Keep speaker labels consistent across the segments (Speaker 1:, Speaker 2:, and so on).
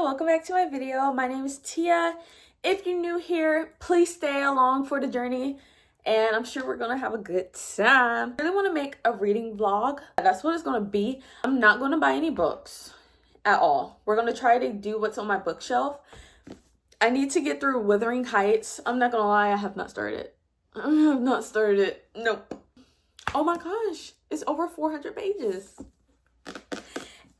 Speaker 1: welcome back to my video. My name is Tia. If you're new here, please stay along for the journey and I'm sure we're gonna have a good time. I really want to make a reading vlog. That's what it's gonna be. I'm not gonna buy any books at all. We're gonna try to do what's on my bookshelf. I need to get through Wuthering Heights. I'm not gonna lie, I have not started. I have not started it. Nope. Oh my gosh, it's over 400 pages.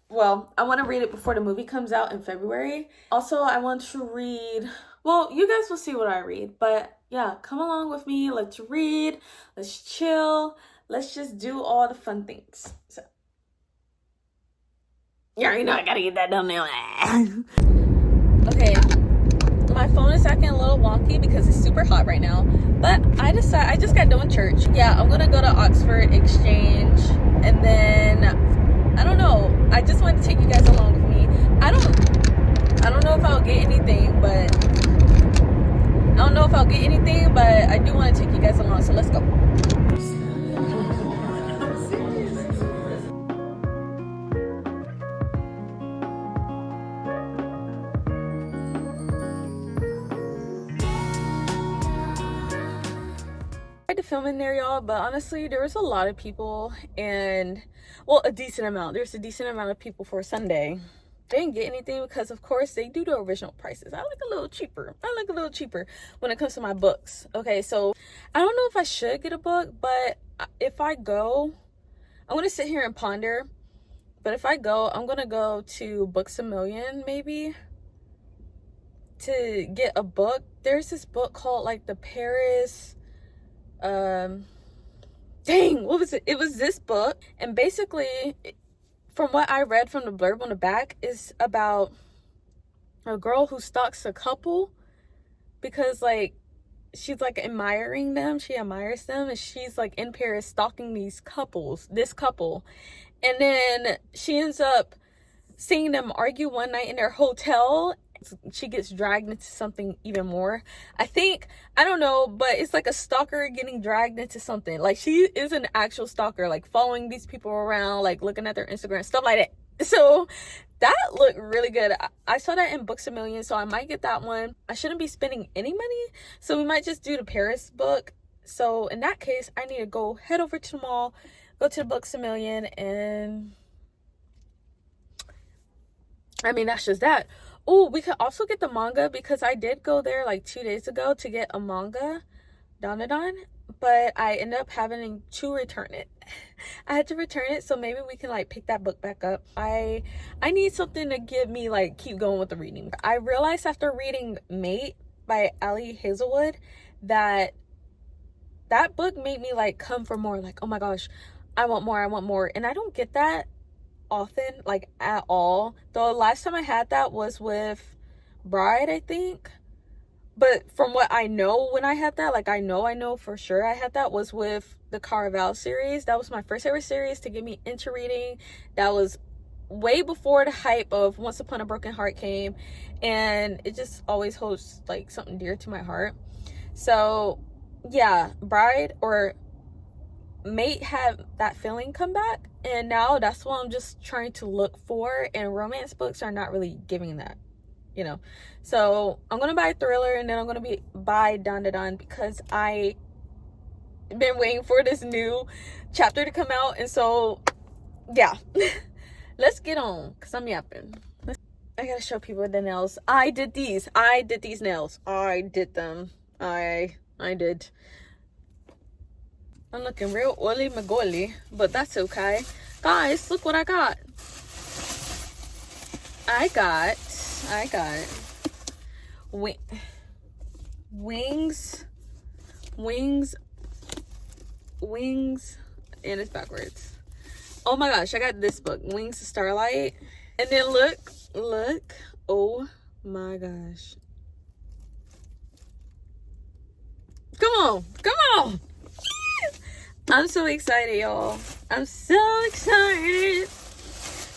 Speaker 1: Well, I want to read it before the movie comes out in February. Also, I want to read, well, you guys will see what I read, but yeah, come along with me. Let's read, let's chill, let's just do all the fun things. So, you already know I gotta get that done now. Okay, my phone is acting a little wonky because it's super hot right now, but I just got done with church. Yeah, I'm gonna go to Oxford Exchange, and then I don't know. I just wanted to take you guys along with me. I don't know if I'll get anything, but I do want to take you guys along. So let's go. I tried to film in there, y'all, but honestly, there was a lot of people, and well, a decent amount. There's a decent amount of people for Sunday. They didn't get anything because, of course, they do the original prices. I like a little cheaper. When it comes to my books. Okay, so I don't know if I should get a book, but if I go, I'm gonna sit here and ponder. But if I go, I'm gonna go to Books A Million maybe to get a book. There's this book called like the Paris. Dang, what was it? It was this book, and basically, from what I read from the blurb on the back, is about a girl who stalks a couple because like she's like admiring them. She admires them, and she's like in Paris stalking this couple, and then she ends up seeing them argue one night in their hotel. She gets dragged into something even more. I don't know, but it's like a stalker getting dragged into something. Like, she is an actual stalker, like following these people around, like looking at their Instagram, stuff like that. So that looked really good. I saw that in Books A Million, so I might get that one. I shouldn't be spending any money, so we might just do the Paris book. So in that case, I need to head over to the mall, go to the Books A Million, and I mean, that's just that. Oh, we could also get the manga because I did go there like 2 days ago to get a manga, Dandadan, but I ended up having to return it. I had to return it, so maybe we can like pick that book back up. I need something to give me like keep going with the reading. I realized after reading Mate by Ali Hazelwood that book made me like come for more. Like, oh my gosh, I want more, and I don't get that often, like at all. The last time I had that was with Bride, I think, but from what I know, when I had that, like I know for sure I had that was with the Caraval series. That was my first ever series to get me into reading. That was way before the hype of Once Upon a Broken Heart came, and it just always holds like something dear to my heart. So yeah, Bride or Mate had that feeling come back, and now that's what I'm just trying to look for, and romance books are not really giving that, you know. So I'm gonna buy a thriller, and then I'm gonna buy Dandadan because I been waiting for this new chapter to come out, and so yeah. Let's get on because I'm yapping. I gotta show people the nails. I did these nails. I did them. I did. I'm looking real oily magoli, but that's okay. Guys, look what I got. I got wings, and it's backwards. Oh my gosh, I got this book, Wings of Starlight. And then look, oh my gosh. Come on. I'm so excited, y'all. I'm so excited.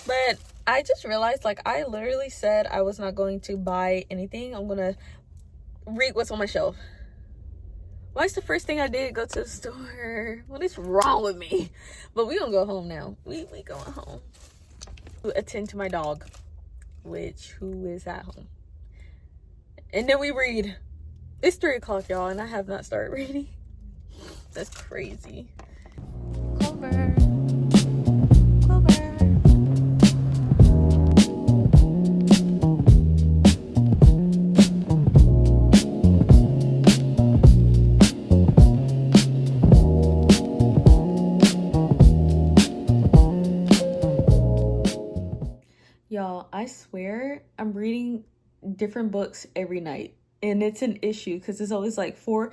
Speaker 1: But I just realized, like, I literally said I was not going to buy anything. I'm gonna read what's on my shelf. Why is the first thing I did go to the store? What is wrong with me? But we gonna go home now. We going home. Attend to my dog. which who is at home. And then we read. It's 3 o'clock, y'all, and I have not started reading. That's crazy. Clover. Y'all, I swear I'm reading different books every night, and it's an issue because it's always like 4.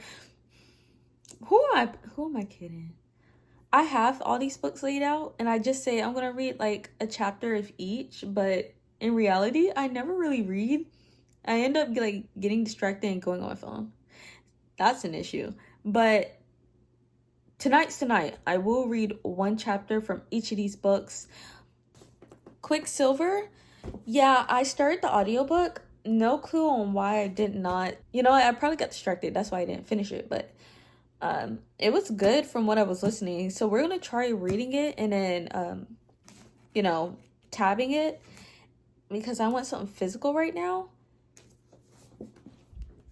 Speaker 1: Who am I kidding? I have all these books laid out, and I just say I'm gonna read like a chapter of each, but in reality I never really read. I end up like getting distracted and going on my phone. That's an issue. But tonight's tonight. I will read 1 chapter from each of these books. Quicksilver, yeah, I started the audiobook. No clue on why I did not. You know, I probably got distracted. That's why I didn't finish it. But it was good from what I was listening. So we're going to try reading it and then, you know, tabbing it. Because I want something physical right now.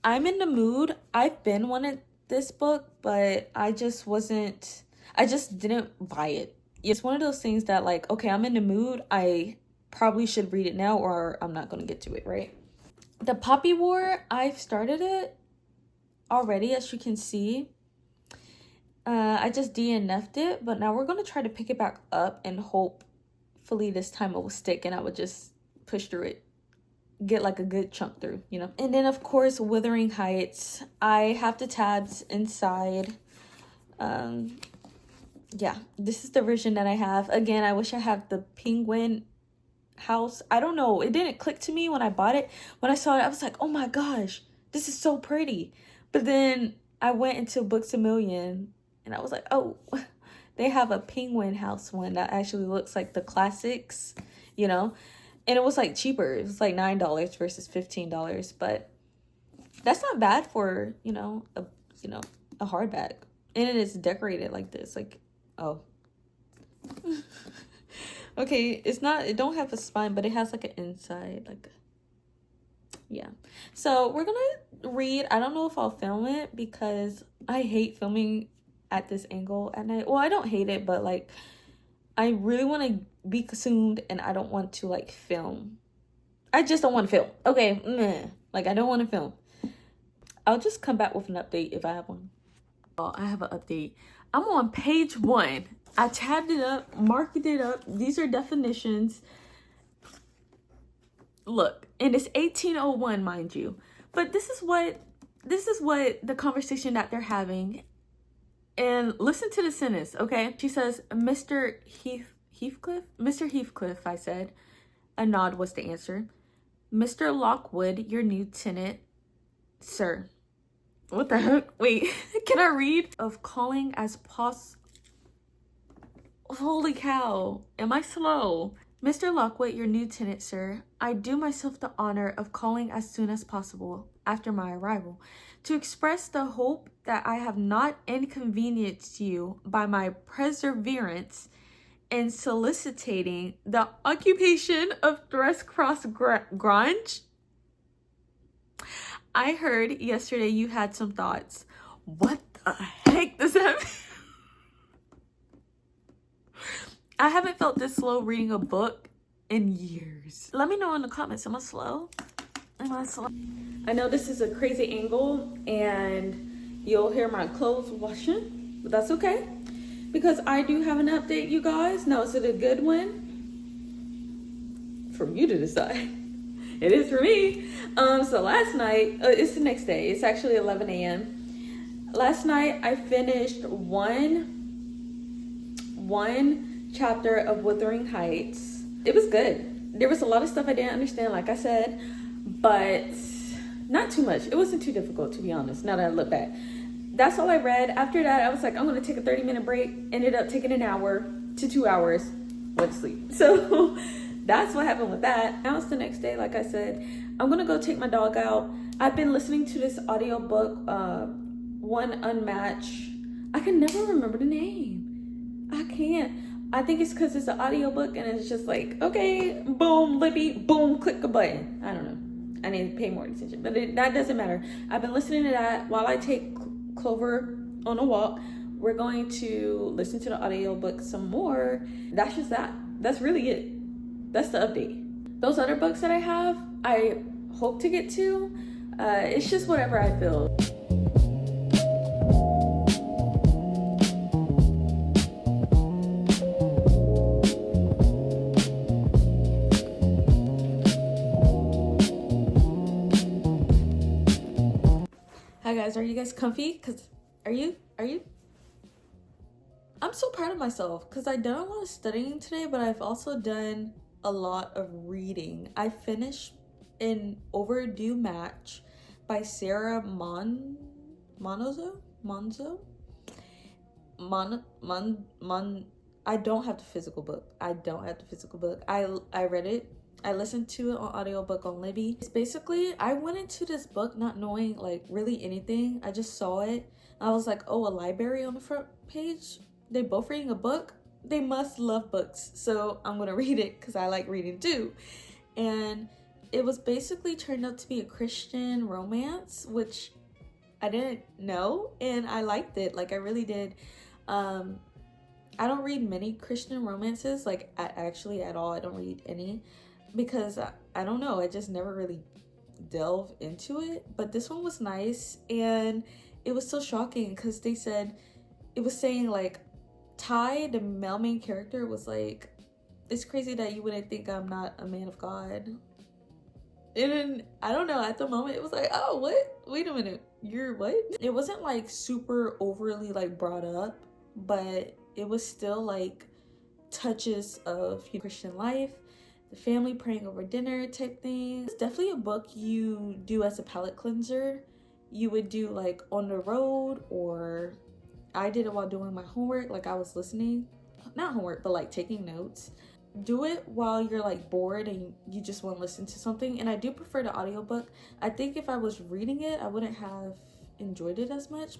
Speaker 1: I'm in the mood. I've been wanting this book, but I just didn't buy it. It's one of those things that like, okay, I'm in the mood. I probably should read it now or I'm not going to get to it, right? The Poppy War, I've started it already, as you can see. I just DNF'd it, but now we're going to try to pick it back up and hopefully this time it will stick and I would just push through it. Get like a good chunk through, you know? And then, of course, Wuthering Heights. I have the tabs inside. Yeah, this is the version that I have. Again, I wish I had the penguin house. I don't know. It didn't click to me when I bought it. When I saw it, I was like, oh my gosh, this is so pretty. But then I went into Books A Million and I was like, oh, they have a penguin house one that actually looks like the classics, you know? And it was like cheaper. It was like $9 versus $15. But that's not bad for, a hardback. And it is decorated like this. Like, oh. Okay, it don't have a spine, but it has like an inside, like, yeah. So we're gonna read. I don't know if I'll film it because I hate filming at this angle at night. Well, I don't hate it, but like, I really want to be consumed and I don't want to like film. I just don't want to film. Okay, like I don't want to film. I'll just come back with an update if I have one. Oh, I have an update. I'm on page 1. I tabbed it up, marked it up. These are definitions. Look, and it's 1801, mind you. But this is what the conversation that they're having. And listen to the sentence, okay? She says, Mr. Heathcliff? Mr. Heathcliff, I said. A nod was the answer. Mr. Lockwood, your new tenant, sir. What the heck? Wait, can I read? Of calling as possible. Holy cow, am I slow? Mr. Lockwood, your new tenant, sir. I do myself the honor of calling as soon as possible after my arrival to express the hope that I have not inconvenienced you by my perseverance in soliciting the occupation of Thrushcross Grange. I heard yesterday you had some thoughts. What the heck does that mean? I haven't felt this slow reading a book in years. Let me know in the comments. Am I slow? I know this is a crazy angle and you'll hear my clothes washing, but that's okay. Because I do have an update, you guys. Now, is it a good one? For you to decide. It is for me. So last night, it's the next day. It's actually 11 a.m. Last night, I finished one chapter of Wuthering Heights. It was good. There was a lot of stuff I didn't understand, like I said, but not too much. It wasn't too difficult, to be honest, now that I look back. That's all I read. After that, I was like, I'm going to take a 30-minute break. Ended up taking an hour to 2 hours. Went to sleep. So that's what happened with that. Now it's the next day, like I said. I'm going to go take my dog out. I've been listening to this audiobook, One Unmatched. I can never remember the name. I can't. I think it's because it's an audiobook and it's just like, okay, boom, Libby, boom, click a button. I don't know. I need to pay more attention, but that doesn't matter. I've been listening to that while I take Clover on a walk. We're going to listen to the audiobook some more. That's just that. That's really it. That's the update. Those other books that I have, I hope to get to. It's just whatever I feel. Hi guys, are you guys comfy? Are you? I'm so proud of myself because I've done a lot of studying today, but I've also done a lot of reading. I finished An Overdue Match by Sarah Monzo. I don't have the physical book. I read it. I listened to it on audiobook on Libby. It's basically, I went into this book not knowing like really anything. I just saw it. I was like, oh, a library on the front page. They both reading a book. They must love books. So I'm gonna read it because I like reading too. And it was basically turned out to be a Christian romance, which I didn't know, and I liked it. Like I really did. I don't read many Christian romances, like actually at all. I don't read any because I don't know. I just never really delve into it. But this one was nice, and it was so shocking because they said, it was saying like Ty, the male main character, was like, it's crazy that you wouldn't think I'm not a man of God. And then, I don't know, at the moment it was like, oh, what? Wait a minute, you're what? It wasn't like super overly like brought up, but it was still like touches of Christian life, the family praying over dinner type thing. It's definitely a book you do as a palate cleanser. You would do like on the road, or I did it while doing my homework. Like I was listening, not homework, but like taking notes. Do it while you're like bored and you just want to listen to something. And I do prefer the audiobook. I think if I was reading it, I wouldn't have enjoyed it as much,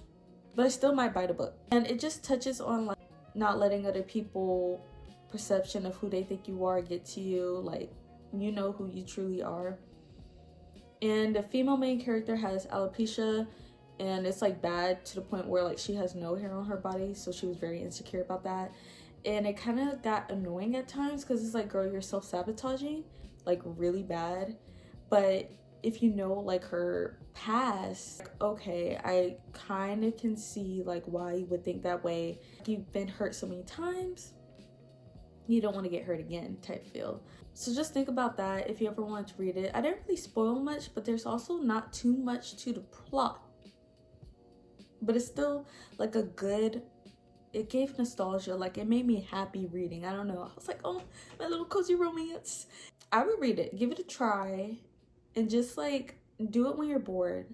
Speaker 1: but I still might buy the book. And it just touches on like not letting other people perception of who they think you are get to you. Like, you know who you truly are. And the female main character has alopecia, and it's like bad to the point where like she has no hair on her body, so she was very insecure about that. And it kind of got annoying at times because it's like, girl, you're self-sabotaging like really bad. But if you know like her past, like, okay, I kind of can see like why you would think that way. You've been hurt so many times, you don't want to get hurt again type feel. So just think about that if you ever want to read it. I didn't really spoil much, but there's also not too much to the plot, but it's still like a good, it gave nostalgia. Like it made me happy reading. I don't know, I was like, oh, my little cozy romance. I would read it, give it a try, and just like do it when you're bored.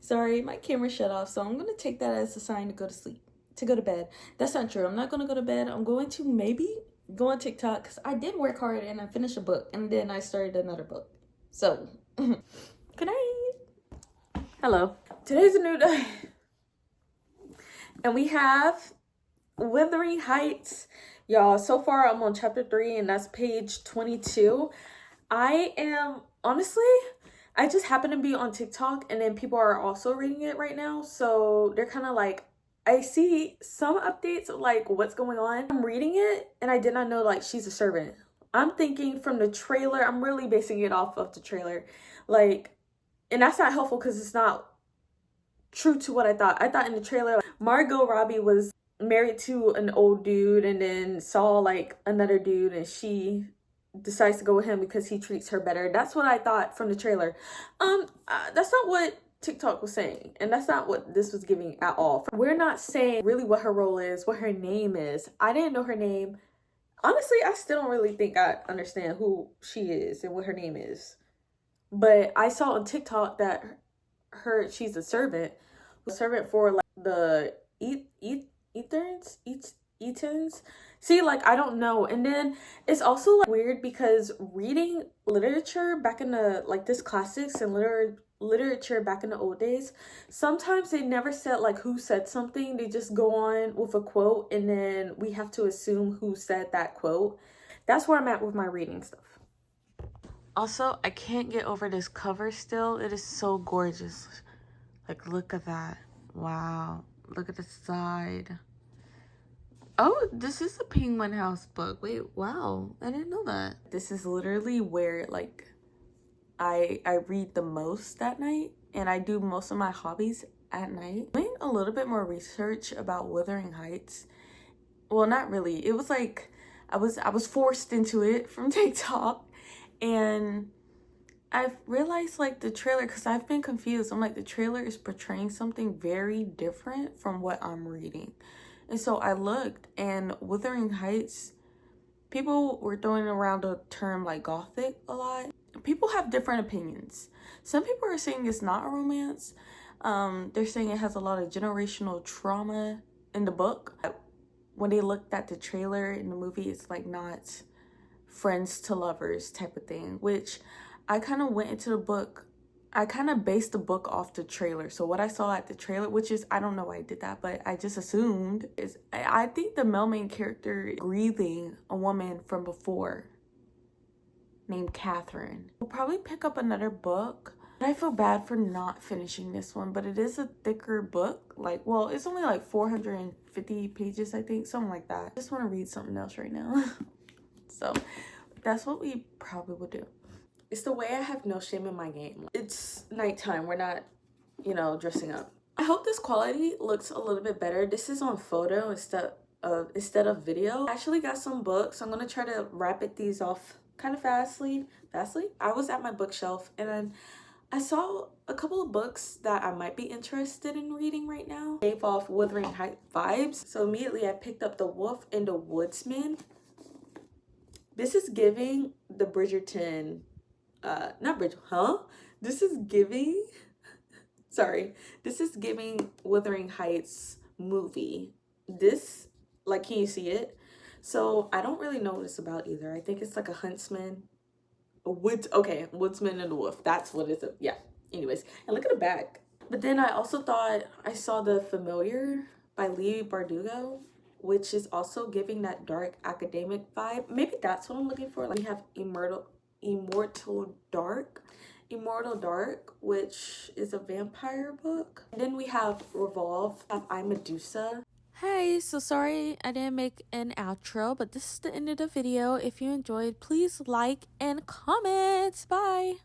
Speaker 1: Sorry, my camera shut off, so I'm gonna take that as a sign to go to sleep, to go to bed. That's not true. I'm not gonna go to bed. I'm going to maybe go on TikTok because I did work hard and I finished a book and then I started another book. So good night. Hello, today's a new day and we have Wuthering Heights, y'all. So far I'm on chapter 3 and that's page 22. I am honestly, I just happen to be on TikTok and then people are also reading it right now, so they're kind of like, I see some updates of like what's going on. I'm reading it and I did not know like she's a servant. I'm thinking from the trailer, I'm really basing it off of the trailer, like, and that's not helpful because it's not true to what I thought. I thought in the trailer like, Margot Robbie was married to an old dude and then saw like another dude and she decides to go with him because he treats her better. That's what I thought from the trailer. That's not what TikTok was saying, and that's not what this was giving at all. We're not saying really what her role is, what her name is. I didn't know her name. Honestly, I still don't really think I understand who she is and what her name is. But I saw on TikTok that she's a servant for like the Eatons. See, like, I don't know. And then it's also like weird because reading literature back in the, like, this classics and literature back in the old days, sometimes they never said like who said something. They just go on with a quote and then we have to assume who said that quote. That's where I'm at with my reading stuff. Also, I can't get over this cover still. It is so gorgeous. Like, look at that. Wow. Look at the side. Oh, this is a Penguin House book. Wait, wow. I didn't know that. This is literally where, like, I read the most at night. And I do most of my hobbies at night. Doing a little bit more research about Wuthering Heights. Well, not really. It was like, I was forced into it from TikTok. And I've realized, like, the trailer, because I've been confused. I'm like, the trailer is portraying something very different from what I'm reading. And so I looked, and Wuthering Heights, people were throwing around the term like gothic a lot. People have different opinions. Some people are saying it's not a romance. They're saying it has a lot of generational trauma in the book. When they looked at the trailer in the movie, it's like not friends to lovers type of thing, which I kind of went into the book. I kind of based the book off the trailer. So what I saw at the trailer, which is, I don't know why I did that, but I just assumed, is I think the male main character is grieving a woman from before named Catherine. We'll probably pick up another book. I feel bad for not finishing this one, but it is a thicker book. Like, well, it's only like 450 pages, I think, something like that. I just want to read something else right now. So that's what we probably would do. It's the way I have no shame in my game. It's nighttime. We're not, you know, dressing up. I hope this quality looks a little bit better. This is on photo instead of video. I actually got some books. I'm gonna try to rapid these off kind of fastly. I was at my bookshelf and then I saw a couple of books that I might be interested in reading right now. Gave off Wuthering Heights vibes. So immediately I picked up The Wolf and the Woodsman. This is giving the Bridgerton, This is giving, this is giving Wuthering Heights movie. This, like, can you see it? So I don't really know what it's about either. I think it's like a huntsman, woodsman and a wolf. That's what it's, yeah. Anyways, and look at the back. But then I also thought I saw The Familiar by Leigh Bardugo, which is also giving that dark academic vibe. Maybe that's what I'm looking for. Like, we have Immortal Dark, which is a vampire book. And then we have Revolve of I, Medusa. Hey, so sorry I didn't make an outro, but this is the end of the video. If you enjoyed, please like and comment. Bye.